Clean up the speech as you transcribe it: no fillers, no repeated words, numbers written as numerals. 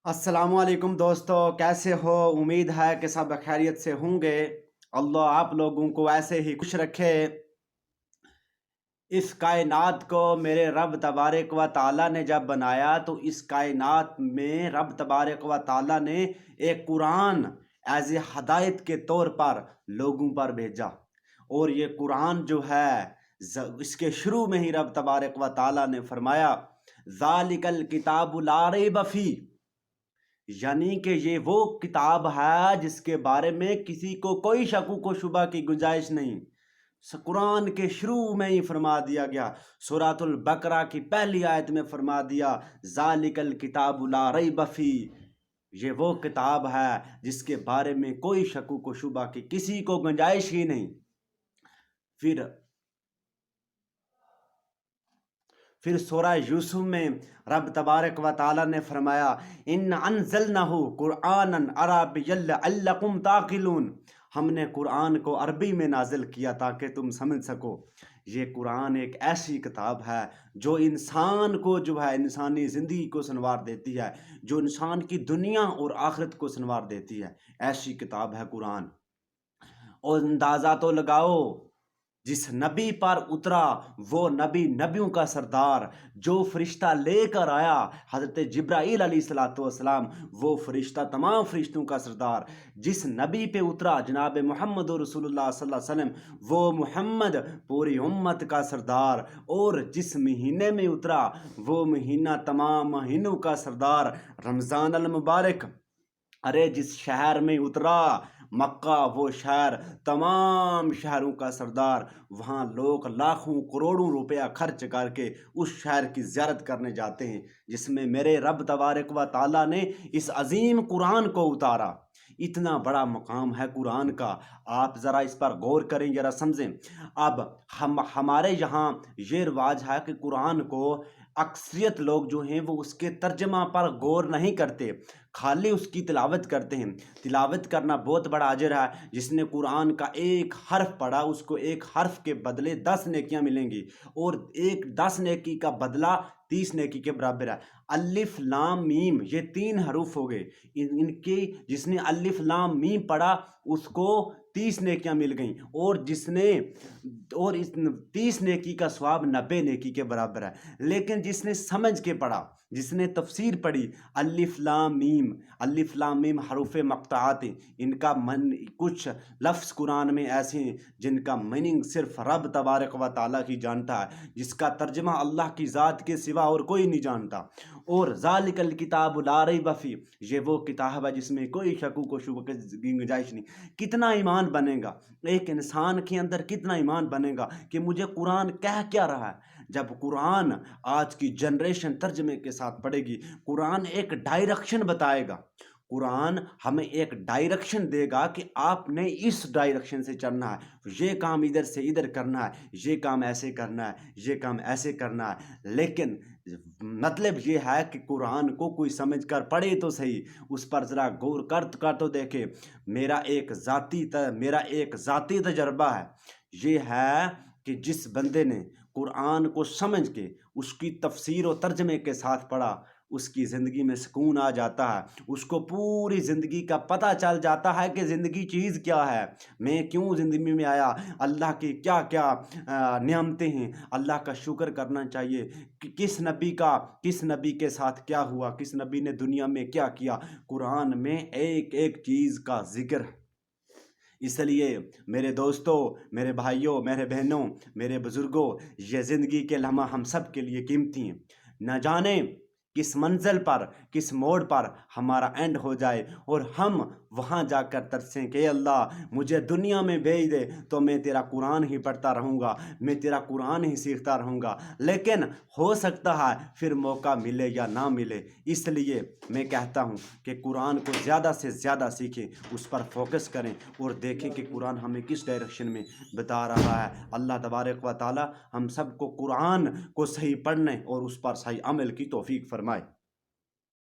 अस्सलाम वालेकुम दोस्तों, कैसे हो? उम्मीद है कि सब खैरियत से होंगे। अल्लाह आप लोगों को ऐसे ही खुश रखे। इस कायनात को मेरे रब तबारक व ताला ने जब बनाया तो इस कायनात में रब तबारक व ताला ने एक कुरान एज ए हदायत के तौर पर लोगों पर भेजा। और ये कुरान जो है इसके शुरू में ही रब तबारक व ताला ने फरमाया, ज़ालिकल किताबु ला रैब फी, यानी कि ये वो किताब है जिसके बारे में किसी को कोई शकु को शुबा की गुंजाइश नहीं। कुरान के शुरू में ही फरमा दिया गया, सूरतुल बकरा की पहली आयत में फरमा दिया, ज़ालिकल किताबु ला रैब फी, ये वो किताब है जिसके बारे में कोई शकु को शुबा की किसी को गुंजाइश ही नहीं। फिर सूरह यूसुफ में रब तबारक व ताला ने फरमाया, इन्ना अनज़लनाहु कुरआनन अरबिय्यन लअल्लकुम ताक़िलून, हमने कुरान को अरबी में नाजिल किया ताकि तुम समझ सको। ये कुरान एक ऐसी किताब है जो इंसान को जो है इंसानी ज़िंदगी को संवार देती है, जो इंसान की दुनिया और आखिरत को संवार देती है। ऐसी किताब है कुरान। और अंदाज़ा तो लगाओ, जिस नबी पर उतरा वो नबी नबियों का सरदार, जो फरिश्ता लेकर आया हज़रत जिब्राईल अलैहिस्सलाम, वो फरिश्ता तमाम फरिश्तों का सरदार। जिस नबी पे उतरा जनाब मोहम्मद रसूलुल्लाह सल्लल्लाहु अलैहि वसल्लम, वो मुहम्मद पूरी उम्मत का सरदार। और जिस महीने में उतरा वो महीना तमाम महीनों का सरदार, रमज़ान अल मुबारक। अरे जिस शहर में उतरा मक्का, वो शहर तमाम शहरों का सरदार, वहाँ लोग लाखों करोड़ों रुपया खर्च करके उस शहर की ज़ियारत करने जाते हैं जिसमें मेरे रब तबारक व ताला ने इस अजीम कुरान को उतारा। इतना बड़ा मकाम है कुरान का, आप ज़रा इस पर गौर करें, ज़रा समझें। अब हमारे यहाँ ये रिवाज है कि कुरान को अक्सरियत लोग जो हैं वो उसके तर्जमा पर गौर नहीं करते, खाली उसकी तिलावत करते हैं। तिलावत करना बहुत बड़ा अजर है। जिसने कुरान का एक हर्फ पढ़ा उसको एक हर्फ के बदले 10 नेकियां मिलेंगी, और एक 10 नेकी का बदला 30 नेकी के बराबर है। अलिफ लाम मीम ये 3 हरूफ हो गए, इनके जिसने अलिफ लाम मीम पढ़ा उसको 30 नेकियां मिल गईं, और इस 30 नेकी का स्वाब 90 नेकी के बराबर है। लेकिन जिसने समझ के पढ़ा, जिसने तफसीर पढ़ी, अलिफ लाम मीम हरूफ मक़ताआत, इनका मन कुछ लफ्ज़ कुरान में ऐसे हैं जिनका मीनिंग सिर्फ रब तबारक व ताला ही जानता है, जिसका तर्जमा अल्लाह की ज़ात के सिवा और कोई नहीं जानता। और ज़ालिकल किताबु ला रैब फी, ये वो किताब है जिसमें कोई शकु को शुबा की गुंजाइश नहीं। कितना ईमान बनेगा एक इंसान के अंदर, कितना ईमान बनेगा कि मुझे कुरान कह क्या रहा है। जब कुरान आज की जनरेशन तर्जमे के साथ पढ़ेगी, कुरान एक डायरेक्शन बताएगा, कुरान हमें एक डायरेक्शन देगा कि आपने इस डायरेक्शन से चलना है, ये काम इधर से इधर करना है, ये काम ऐसे करना है, ये काम ऐसे करना है। लेकिन मतलब ये है कि कुरान को कोई समझ कर पढ़े तो सही, उस पर ज़रा गौर कर तो देखे। मेरा एक ज़ाती तजर्बा है, ये है कि जिस बंदे ने कुरान को समझ के उसकी तफसीर और तर्जमे के साथ पढ़ा, उसकी ज़िंदगी में सुकून आ जाता है। उसको पूरी ज़िंदगी का पता चल जाता है कि ज़िंदगी चीज़ क्या है, मैं क्यों ज़िंदगी में आया, अल्लाह की क्या क्या नियामतें हैं, अल्लाह का शुक्र करना चाहिए कि किस नबी के साथ क्या हुआ, किस नबी ने दुनिया में क्या किया। कुरान में एक एक चीज़ का जिक्र है। इसलिए मेरे दोस्तों, मेरे भाइयों, मेरे बहनों, मेरे बुज़ुर्गों, ये ज़िंदगी के लम्हा हम सब के लिए कीमती हैं। न जाने किस मंजिल पर, किस मोड़ पर हमारा एंड हो जाए और हम वहाँ जाकर तरसें कि अल्लाह मुझे दुनिया में भेज दे तो मैं तेरा कुरान ही पढ़ता रहूँगा, मैं तेरा कुरान ही सीखता रहूँगा। लेकिन हो सकता है फिर मौका मिले या ना मिले। इसलिए मैं कहता हूँ कि कुरान को ज़्यादा से ज़्यादा सीखें, उस पर फोकस करें और देखें कि कुरान हमें किस डायरेक्शन में बता रहा है। अल्लाह तबारक व ताला हम सबको कुरान को सही पढ़ने और उस पर सही अमल की तौफीक फरमाए।